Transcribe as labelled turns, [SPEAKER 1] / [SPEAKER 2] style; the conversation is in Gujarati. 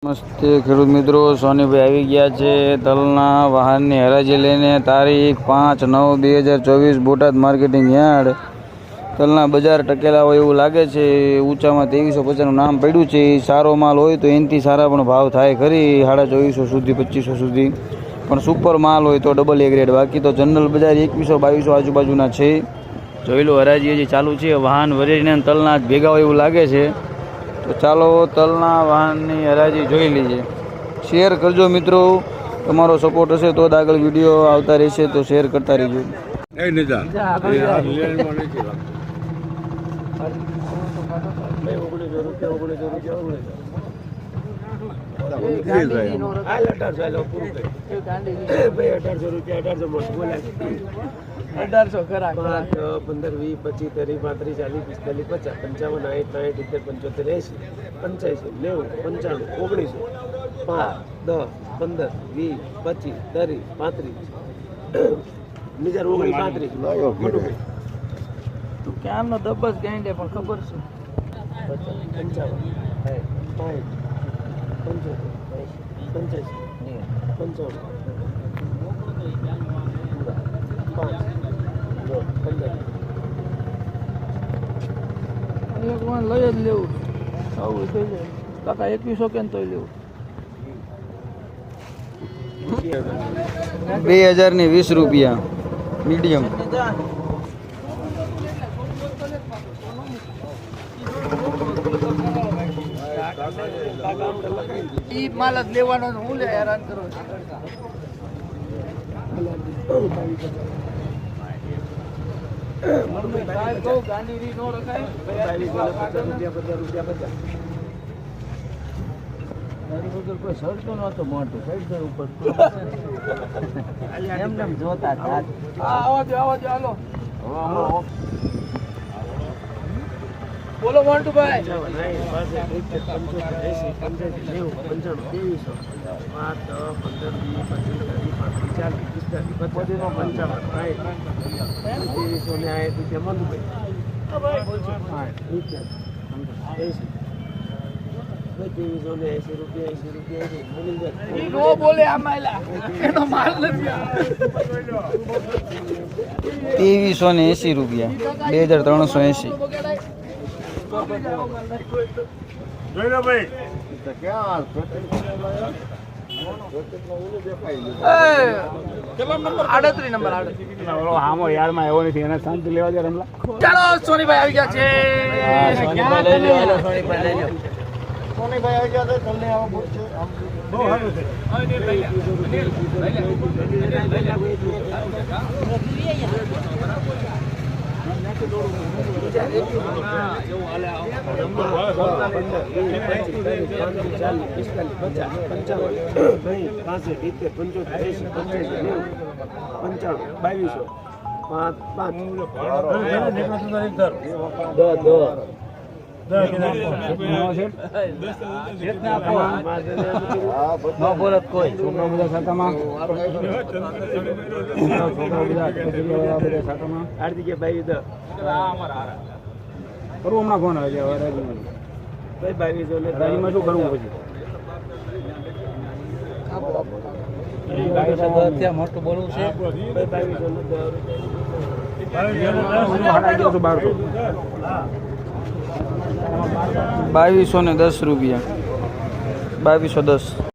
[SPEAKER 1] નમસ્તે ખેડૂત મિત્રો, સોનીભાઈ આવી ગયા છે તલના વાહનની હરાજી લઈને. તારીખ 5/9/2024 બોટાદ માર્કેટિંગ યાર્ડ. તલના બજાર ટકેલા હોય એવું લાગે છે. ઊંચામાં 2350નું નામ પડ્યું છે. સારો માલ હોય તો એનાથી સારા પણ ભાવ થાય ખરી, 2450 સુધી 2500 સુધી. પણ સુપર માલ હોય તો ડબલ એ ગ્રેડ. બાકી તો જનરલ બજાર 2100-2200 આજુબાજુના છે. જોઈ લો, હરાજી હજી ચાલુ છે. વાહન વરેરીને તલના જ ભેગા હોય એવું લાગે છે. તો ચાલો તલના વાહનની હરાજી જોઈ લઈએ. શેર કરજો મિત્રો, તમારો સપોર્ટ હશે તો જ આગળ વિડીયો આવતા રહેશે, તો શેર કરતા રહેજો.
[SPEAKER 2] ₹1800 ખરા 15 20 25 30 35 40 45 50 55 60 70 80 85 90 95 95 તું કેમ નો દબસ ગાંડે પણ ખબર છે 55 લઈ જ લેવું. આવું થઈ જાય કાકા 2100 કેમ તો લેવું.
[SPEAKER 1] 2020 રૂપિયા મીડિયમ.
[SPEAKER 2] ઈ માલ જ લેવાનો, હું લે હેરાન કરું. કોઈ સડતો નતો મોટું સાઈડ ઉપર એમ જોતા આવા દો હાલો. બોલો મોન્ટુભાઈ.
[SPEAKER 1] 2380 રૂપિયા 2380.
[SPEAKER 2] ચાલો સોનીભાઈ આવી ગયા છે.
[SPEAKER 1] હમણાં ફોન આવે છે. 2200 શું કરવું પછી?
[SPEAKER 2] મોટું બોલવું છે.
[SPEAKER 1] 2210 રૂપિયા 2210.